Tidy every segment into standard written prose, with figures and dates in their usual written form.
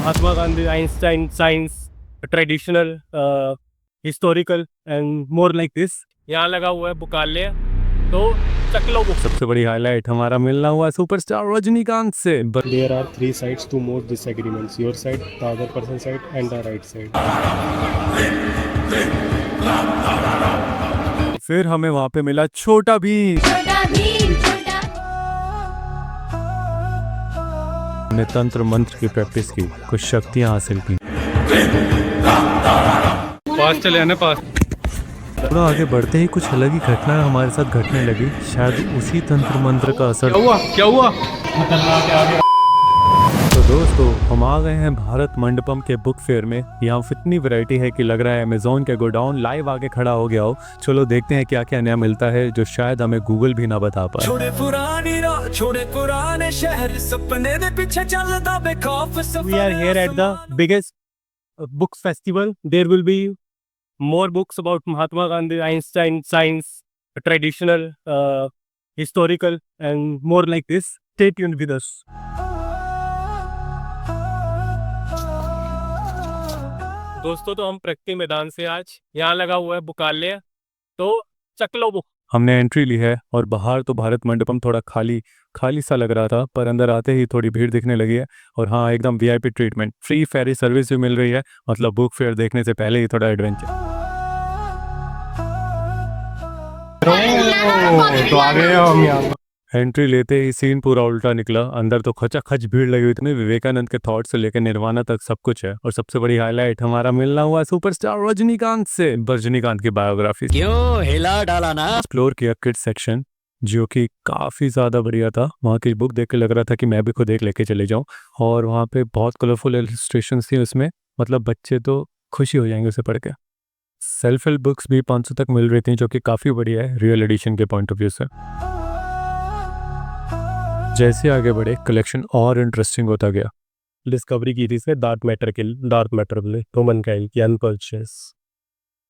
Mahatma Gandhi, Einstein, science, traditional, historical and more like this. यहाँ लगा हुआ है बुकालय, तो चकलो बुक। सबसे बड़ी हाईलाइट हमारा मिलना हुआ सुपरस्टार रजनीकांत से। There are three sides to more disagreements: your side, the other person's side, and the right side. फिर हमें वहाँ पे मिला छोटा भीम। हमने तंत्र मंत्र की प्रैक्टिस की, कुछ शक्तियाँ हासिल की। पास चले आने पास। थोड़ा आगे बढ़ते ही कुछ अलग ही घटना हमारे साथ घटने लगी, शायद उसी तंत्र मंत्र का असर। क्या हुआ? तो दोस्तों, हम आ गए हैं भारत मंडपम के बुक फेयर में। यहाँ इतनी वैरायटी है कि लग रहा है अमेज़न के गोडाउन लाइव आके खड़ा हो गया हो। चलो देखते हैं क्या क्या नया मिलता है जो शायद हमें गूगल भी ना बता पाए। छोड़े पुराने शहर, सपने दे पीछे चलदा बेखौफ सफर। We are here at the biggest book festival. There will be more books about Mahatma Gandhi, Einstein, science, traditional, historical and more like this. Stay tuned with us. दोस्तों, तो हम प्रगति मैदान से आज यहाँ लगा हुआ है बुकालय, तो चकलो बुक। हमने एंट्री ली है और बाहर तो भारत मंडपम थोड़ा खाली सा लग रहा था, पर अंदर आते ही थोड़ी भीड़ दिखने लगी है। और हाँ, एकदम VIP treatment, free ferry service भी मिल रही है। मतलब बुक फेयर देखने से पहले ही थोड़ा एडवेंचर। तो आ गए हम यहाँ। एंट्री लेते ही सीन पूरा उल्टा निकला। अंदर तो खचाखच भीड़ लगी हुई, इतनी विवेकानंद के थॉट से लेकर निर्वाणा तक सब कुछ है। और सबसे बड़ी हाईलाइट हमारा मिलना हुआ सुपरस्टार रजनीकांत से। रजनीकांत की बायोग्राफी क्यों हिला डाला ना। एक्सप्लोर किया किड्स सेक्शन, जो कि काफ़ी ज़्यादा बढ़िया था। वहाँ की बुक देख के लग रहा था कि मैं भी खुद एक लेके चले जाऊँ। और वहाँ पे बहुत कलरफुल इलस्ट्रेशन थी उसमें, मतलब बच्चे तो खुशी हो जाएंगे उसे पढ़ के। सेल्फ हेल्प बुक्स भी 500 तक मिल रही थी, जो कि काफ़ी बढ़िया है रियल एडिशन के पॉइंट ऑफ व्यू से। जैसे आगे बढ़े कलेक्शन और इंटरेस्टिंग होता गया। डिस्कवरी की थी इसमें डार्क मैटर बोले ह्यूमन काइंड की अनकॉन्शियस।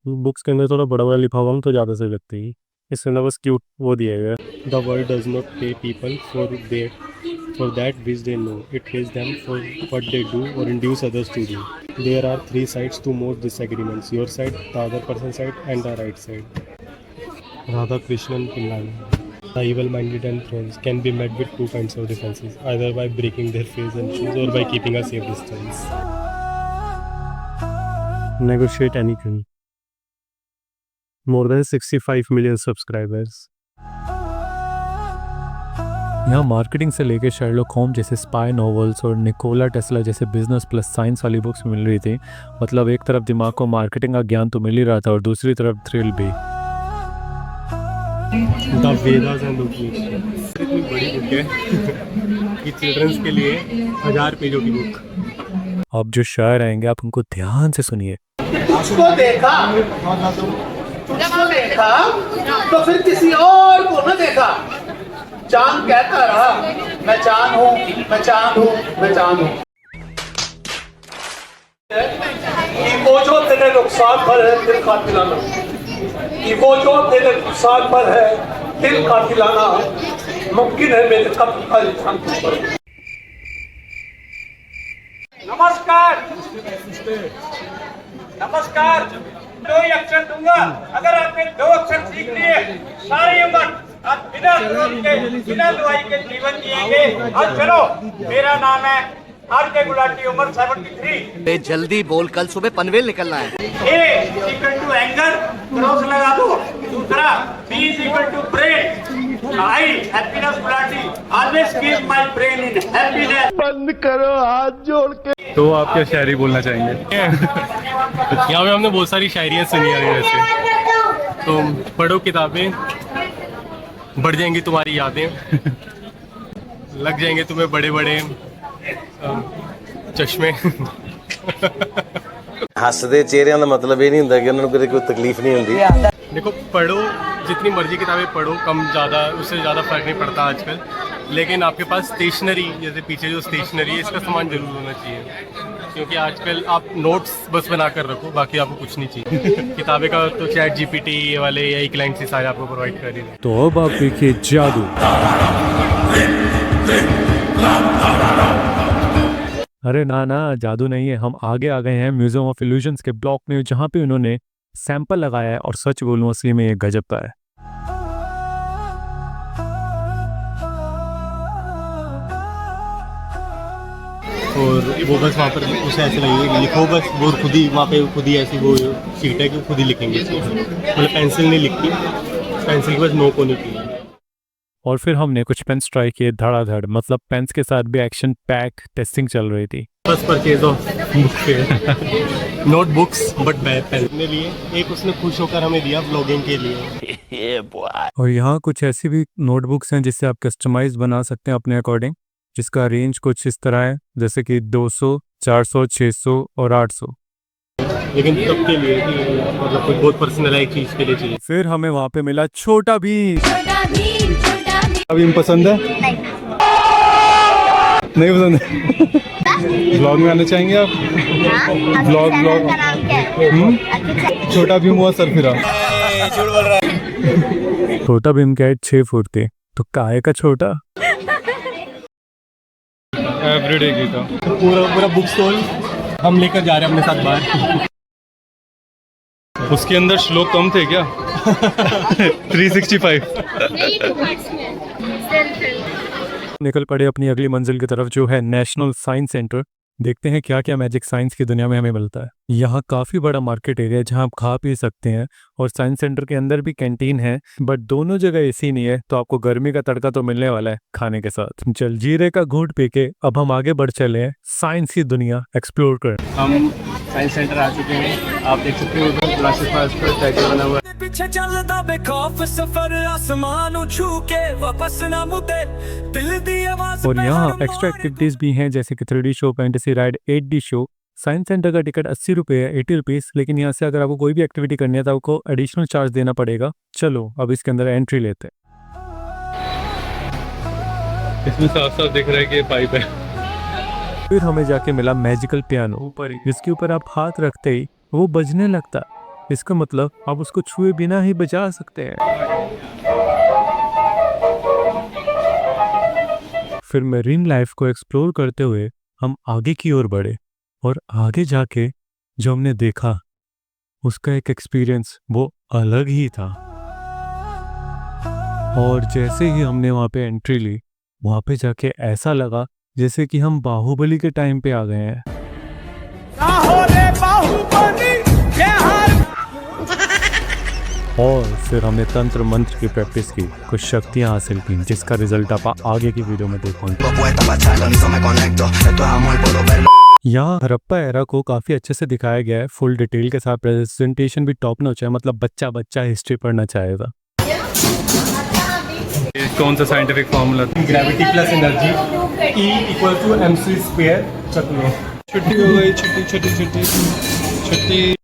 बुक्स के अंदर थोड़ा बड़ा लिखा हुआ तो ज़्यादा सही लगती है। इसमें बस क्यूट वो दिया गया, the world does not pay people for that which they know, it pays them for what they do और induce others to do. There are three sides to more disagreements: your side, the other person side and the right side. Radha Krishnan Pillai. The evil-minded and trolls can be met with two kinds of defenses, either by breaking their face and shoes or by keeping a safe distance. Negotiate anything. More than 65 million subscribers. यहाँ marketing से लेके Sherlock Holmes जैसे spy novels और Nikola Tesla जैसे business plus science वाली books मिल रही थी। मतलब एक तरफ दिमाग को मार्केटिंग का ज्ञान तो मिल ही रहा था और दूसरी तरफ थ्रिल भी। द वेदास एंड उपनिषद इतनी बड़ी बुक है कि चिल्ड्रंस के लिए 1000 पेजों की बुक। अब जो शायर आएंगे आप उनको ध्यान से सुनिए। उसको देखा तो फिर किसी और को न देखा। चांद कहता रहा मैं चांद हूँ, मैं चांद हूँ, मैं चांद हूँ। वो जो तेरे नुकसान पर है दिल का खिलाना, वो जो तेरे नुकसान पर है दिल का खिलाना, मुमकिन है मेरे कब्र का इंसान पर। नमस्कार नमस्कार। 2 ही अक्षर दूंगा, अगर आपने 2 अक्षर सीख लिए सारी उम्र आप बिना बिना दवाई के जीवन जिएंगे। अब चलो, मेरा नाम है आरके गुलाटी, उम्र 73। जल्दी बोल, कल सुबह पनवेल निकलना है। A equal to anger, cross लगा दो। दूसरा B equal to brain, I happiness Gulati, always keep my brain in happiness. बंद करो हाथ जोड़ के। तो आप क्या शायरी बोलना चाहेंगे? यहाँ पे हमने बहुत सारी शायरियाँ सुनी है वैसे, तो पढ़ो किताबें, बढ़ जाएंगी तुम्हारी यादें, लग जाएंगे तुम्हें बड़े बड़े चश्मे। हसदे चेहरिਆਂ ਦਾ मतलब ये नहीं ਹੁੰਦਾ कि ਉਹਨਾਂ ਨੂੰ ਕੋਈ तकलीफ नहीं होती। देखो, पढ़ो, जितनी मर्जी किताबें पढ़ो, कम ज़्यादा उससे ज़्यादा फर्क नहीं पड़ता आजकल। लेकिन आपके पास स्टेशनरी, जैसे पीछे जो स्टेशनरी है, इसका सामान जरूर होना चाहिए, क्योंकि आजकल आप नोट्स बस बना कर रखो, बाकी आपको कुछ नहीं चाहिए। किताबें का तो चैट जीपीटी वाले या क्लाइंट से सारे आपको प्रोवाइड कर रही है। तो अब आप देखिए जादू। अरे ना ना, जादू नहीं है, हम आगे आ गए हैं म्यूजियम ऑफ इल्यूजन्स के ब्लॉक में, जहाँ पे उन्होंने सैंपल लगाया है। और सच बोलूं, असली में ये गजब का है। और वो बस वहाँ पर उसे ऐसे लगेगा कि लिखो बस, वो खुद ही वहाँ पे खुद ही ऐसी वो शीट है कि खुद ही लिखेंगे इसमें, मतलब पेंसिल नहीं लिखती, पेंसिल के बस नो को नहीं की। और फिर हमने कुछ पेन्स ट्राई किए धड़ाधड़, मतलब पेन्स के साथ भी एक्शन पैक टेस्टिंग चल रही थी। First purchase of book notebooks but pen ने लिए। एक उसने खुश होकर हमें दिया ब्लॉगिंग के लिए। और यहाँ कुछ ऐसी भी नोटबुक्स हैं जिससे आप कस्टमाइज बना सकते हैं अपने अकॉर्डिंग, जिसका रेंज कुछ इस तरह है, जैसे कि 200, 400, 600 और 800। लेकिन तब के लिए कि मतलब कोई बहुत पर्सनलाइज चीज़ के लिए चाहिए। फिर हमें वहाँ पे मिला छोटा भीम। अभी पसंद है? नहीं पसंद है? ब्लॉग में आना चाहेंगे आप? ब्लॉग छोटा भीम हुआ सर फिरा। छोटा भीम का 6 फुट थे, तो काहे का छोटा। एवरीडे की था। पूरा बुक स्टॉल हम लेकर जा रहे हैं अपने साथ बाहर। उसके अंदर श्लोक कम थे क्या? 365। निकल पड़े अपनी अगली मंजिल की तरफ, जो है नेशनल साइंस सेंटर। देखते हैं क्या क्या मैजिक साइंस की दुनिया में हमें मिलता है। यहाँ काफ़ी बड़ा मार्केट एरिया है जहाँ आप खा पी सकते हैं, और साइंस सेंटर के अंदर भी कैंटीन है, बट दोनों जगह एसी नहीं है, तो आपको गर्मी का तड़का तो मिलने वाला है खाने के साथ। जलजीरे का घूंट पी के अब हम आगे बढ़ चले हैं साइंस की दुनिया एक्सप्लोर कर। हम साइंस सेंटर आ चुके हैं। आप देख सकते हो उधर क्लासेस पास पर टाइटल बना हुआ है। पीछे चलदा बेखौफ सफर आसमान छू के वापस ना मुड़े दिल दी आवाज। और यहाँ एक्स्ट्रा एक्टिविटीज भी हैं, जैसे कि 3D show, fantasy ride, 8D show. Science centre का टिकट 80 रुपये है, 80 रुपीज़, लेकिन यहाँ से अगर आपको कोई भी एक्टिविटी करनी है तो आपको एडिशनल चार्ज देना पड़ेगा। चलो अब इसके अंदर एंट्री लेते हैं। इसमें साफ साफ दिख रहा है कि ये पाइप है। फिर हमें जाके मिला मैजिकल पियानो, जिसके ऊपर आप हाथ रखते ही वो बजने लगता। इसका मतलब आप उसको छुए बिना ही बजा सकते हैं। फिर मेरीन लाइफ को एक्सप्लोर करते हुए हम आगे की ओर बढ़े, और आगे जाके जो हमने देखा उसका एक एक्सपीरियंस वो अलग ही था। और जैसे ही हमने वहाँ पे एंट्री ली, वहाँ पे जाके ऐसा लगा जैसे कि हम बाहुबली के टाइम पे आ गए हैं। और फिर हमने तंत्र मंत्र की प्रैक्टिस की, कुछ शक्तियाँ हासिल की, जिसका रिजल्ट आप आगे की वीडियो में देखोगे। यहाँ हड़प्पा एरा को काफ़ी अच्छे से दिखाया गया है, फुल डिटेल के साथ। प्रेजेंटेशन भी टॉप नॉच है, मतलब बच्चा बच्चा हिस्ट्री पढ़ना चाहेगा। ये कौन सा साइंटिफिक फॉर्मूला था? Gravity plus energy E = mc²। चलो छुट्टी हो गई, छुट्टी।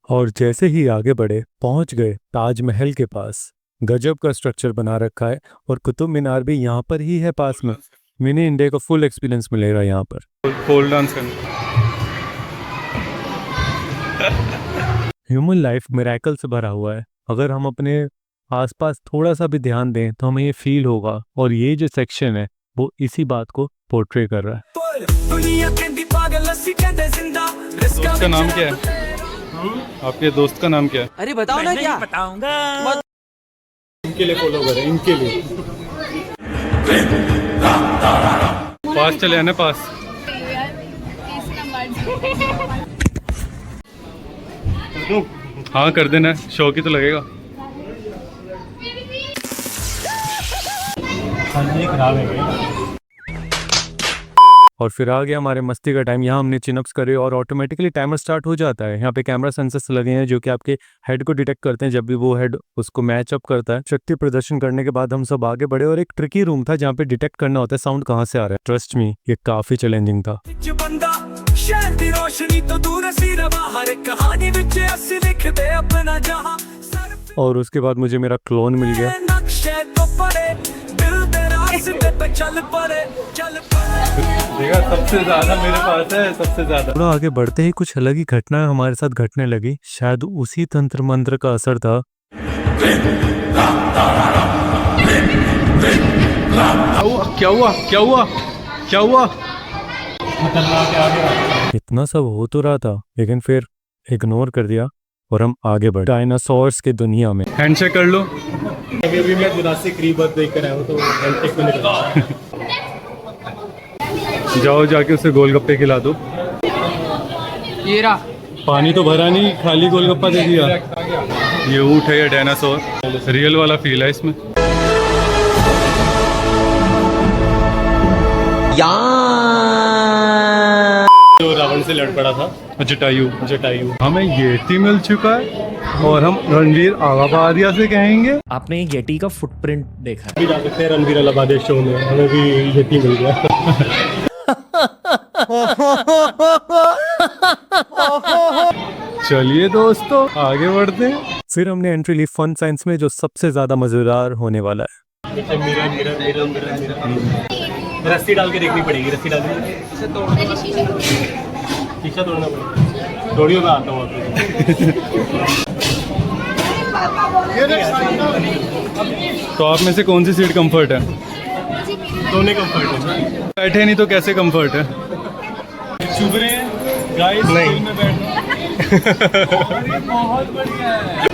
और जैसे ही आगे बढ़े पहुंच गए ताजमहल के पास। गजब का स्ट्रक्चर बना रखा है, और कुतुब मीनार भी यहाँ पर ही है पास में। मिनी इंडिया का फुल एक्सपीरियंस मिलेगा यहाँ पर। पोल डांस करना। ह्यूमन लाइफ मिरेकल से भरा हुआ है। अगर हम अपने आसपास थोड़ा सा भी ध्यान दें तो हमें ये फील होगा, और ये जो सेक्शन है वो इसी बात को पोर्ट्रे कर रहा है। दोस्त का नाम क्या है? आपके दोस्त का नाम क्या है? अरे बताओ ना। क्या बताऊंगा? इनके लिए फॉलो करें, इनके लिए। पास चले आना, पास। हाँ कर देना, शौक ही तो लगेगा। खराब है। और फिर आ गया हमारे मस्ती का टाइम। यहाँ हमने चिनअप्स करे और ऑटोमेटिकली टाइमर स्टार्ट हो जाता है। यहाँ पे कैमरा सेंसर्स लगे हैं जो कि आपके हेड को डिटेक्ट करते हैं जब भी वो हेड उसको मैच अप करता है। शक्ति प्रदर्शन करने के बाद हम सब आगे बढ़े, और एक ट्रिकी रूम था जहाँ पे डिटेक्ट करना होता है साउंड कहाँ से आ रहा है। ट्रस्ट मी, ये काफी चैलेंजिंग था। और उसके बाद मुझे मेरा क्लोन मिल गया। देखा, सबसे ज्यादा मेरे पास है, सबसे ज्यादा। थोड़ा आगे बढ़ते ही कुछ अलग ही घटना हमारे साथ घटने लगी। शायद उसी तंत्र मंत्र का असर था। क्या हुआ? क्या हुआ? क्या हुआ? खतरनाक है आगे। इतना सब हो तो रहा था लेकिन फिर इग्नोर कर दिया और हम आगे बढ़े डायनासोर्स की दुनिया में। हैंडशेक कर लो। अभी मैं जुरासिक रीबर्थ देख कर आया हूँ तो हैंडशेक में निकला। जाओ जाके उसे गोलगप्पे खिला दो। ये रहा। पानी तो भरा नहीं, खाली गोलगप्पा दे दिया। ये ऊँट है या डायनासोर, रियल वाला फील है इसमें। जो रावण से लड़ पड़ा था, जटायु। हमें येटी मिल चुका है और हम रणवीर आलाबादिया से कहेंगे। आपने येटी का फुटप्रिंट देखा है? अभी जा सकते हैं रणवीर अलाहाबादी शो में, हमें भी येटी मिल गया। चलिए दोस्तों आगे बढ़ते हैं। फिर हमने एंट्री ली फन साइंस में, जो सबसे ज्यादा मजेदार होने वाला है। रस्सी डाल के देखनी पड़ेगी, रस्सी डाल के शीशा तोड़ना पड़ेगा। तोड़ियो, मैं आता हूँ। तो आप में से कौन सी सीट कंफर्ट है? दोनों कंफर्ट है। बैठे नहीं तो कैसे कंफर्ट है? चुभ रहे हैं गाइस? नहीं में बैठना बहुत बढ़िया है।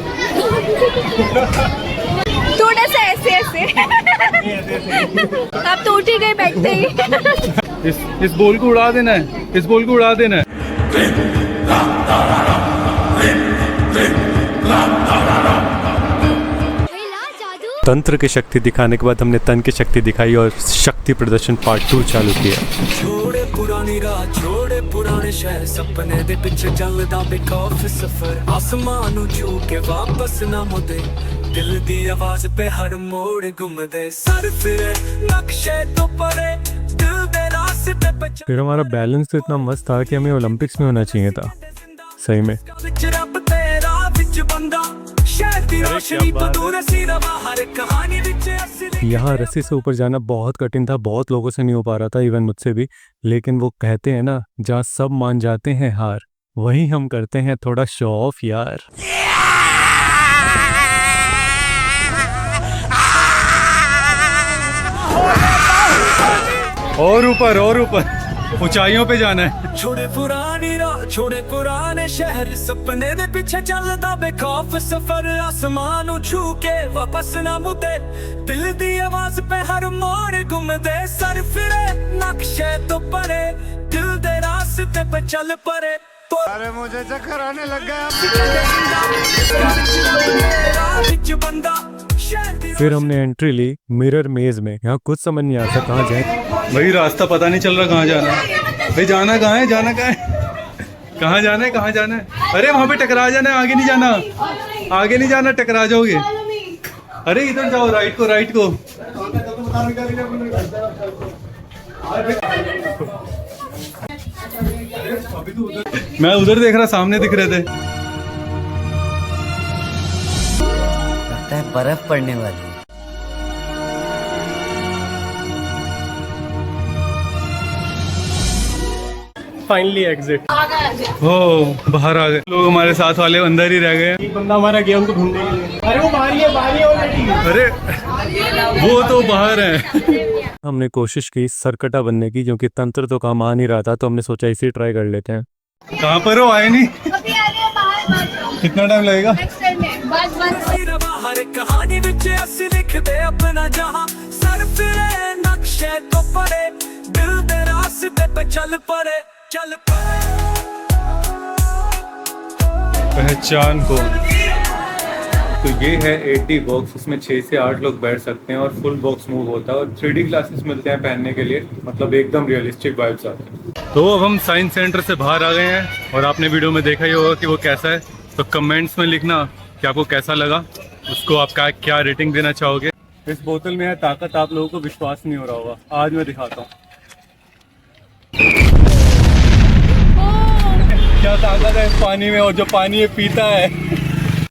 थोड़ा सा ऐसे ऐसे आप तो उठ ही गए बैठते ही। इस बोल को उड़ा देना है, इस बोल को उड़ा देना है। तंत्र की शक्ति दिखाने के बाद हमने तन की शक्ति दिखाई और शक्ति प्रदर्शन पार्ट 2 चालू किया। छोड़े पुरानी राह, छोड़े पुराने शहर, सपने दे पिछे चलदा बेखौफ सफर, आसमान नू छू के वापस ना मुड़े, दिल दी आवाज पे हर मोड़ घूमदे, सर फिरे नक्शे तो परे, दिल दे रास्ते पे फिर हमारा बैलेंस तो इतना मस्त था कि हमें ओलंपिक्स में होना चाहिए था सही में। विच रब तेरा विच बंदा, शहर दी रोशनी तो दूर सी रवा, हर कहानी विच असली। यहाँ रस्सी से ऊपर जाना बहुत कठिन था, बहुत लोगों से नहीं हो पा रहा था, इवन मुझसे भी। लेकिन वो कहते हैं ना, जहाँ सब मान जाते हैं हार, वहीं हम करते हैं थोड़ा शो ऑफ यार। और ऊपर ऊंचाइयों पे जाना है। छोड़े पुरानी राह, छोड़े पुराने शहर, सपने दे पीछे चलदा बेखौफ सफर, आसमान नू छू के वापस ना मुड़े, दिल दी आवाज पे हर मोड़ घूमदे, सर फिरे नक्शे तो परे, दिल दे रास्ते पे चल परे। अरे मुझे चक्कर आने लग गया। फिर हमने एंट्री ली मिरर मेज में। यहाँ कुछ समझ नहीं आता कहाँ जाए। भाई रास्ता पता नहीं चल रहा कहाँ जाना है। भाई जाना कहाँ है, जाना कहाँ है, कहाँ जाना है, कहाँ जाना है? अरे वहाँ पे टकरा जाना है, आगे नहीं जाना, आगे नहीं जाना, टकरा जाओगे। अरे इधर जाओ, राइट को, राइट को। मैं उधर देख रहा, सामने दिख रहे थे। लगता है बर्फ पड़ने वाली है। Finally exit. हो बाहर आ गए लोग, हमारे साथ वाले अंदर ही रह गए। एक बंदा हमारा गया उनको ढूंढने के लिए। अरे वो बाहर ही है ऑलरेडी। अरे वो तो बाहर है। हमने कोशिश की सरकटा बनने की, क्योंकि तंत्र तो काम आ नहीं रहा था, तो हमने सोचा इसे ट्राई कर लेते हैं। कहाँ पर हो, आए नहीं? कितना टाइम लगेगा? हर कहानी विच असली लिखदे अपना जहां, सर फिरे नक्शे तो परे, दिल दे रास्ते पे चल पड़े, चल पड़े। पहचान को तो ये है 80 बॉक्स, इसमें 6 से 8 लोग बैठ सकते हैं और फुल बॉक्स मूव होता है और 3D ग्लासेस मिलते हैं पहनने के लिए, मतलब एकदम रियलिस्टिक वाइब्स आते हैं। तो अब हम साइंस सेंटर से बाहर आ गए हैं और आपने वीडियो में देखा ही होगा कि वो कैसा है। तो कमेंट्स में लिखना कि आपको कैसा लगा, उसको आप क्या रेटिंग देना चाहोगे। इस बोतल में है ताकत, आप लोगों को विश्वास नहीं हो रहा होगा, आज मैं दिखाता हूँ क्या ताकत है इस पानी में, और जो पानी ये पीता है।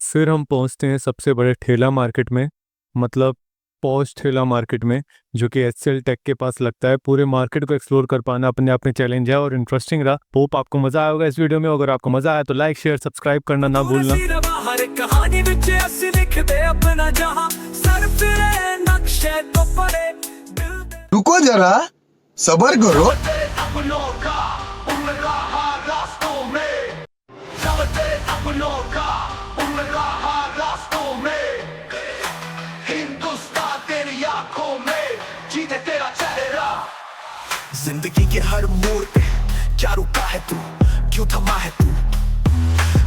फिर हम पहुंचते हैं सबसे बड़े ठेला मार्केट में, मतलब पॉश ठेला मार्केट में, जो कि एचसीएल टेक के पास लगता है। पूरे मार्केट को एक्सप्लोर कर पाना अपने आप में चैलेंज है और इंटरेस्टिंग रहा। होप आपको मजा आया होगा इस वीडियो में। अगर आपको मजा आया तो लाइक शेयर सब्सक्राइब करना ना भूलना। हर कहानी विच असली लिखदे अपना जहां, सर फिरे नक्शे तो परे, दिल दे। रुको जरा, सबर करो। जिंदगी के हर मोड़ पे क्या रुका है तू, क्यों थमा है तू?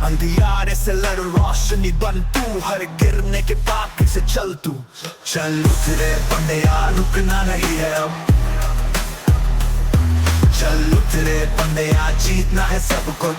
अंधियारे से लड़ रोशनी बन तू, हर गिरने के बाद फिर से चल तू। चल उतरे बंदेया, रुकना नहीं है अब। चल उतरे बंदेया, जीतना है सब कुछ।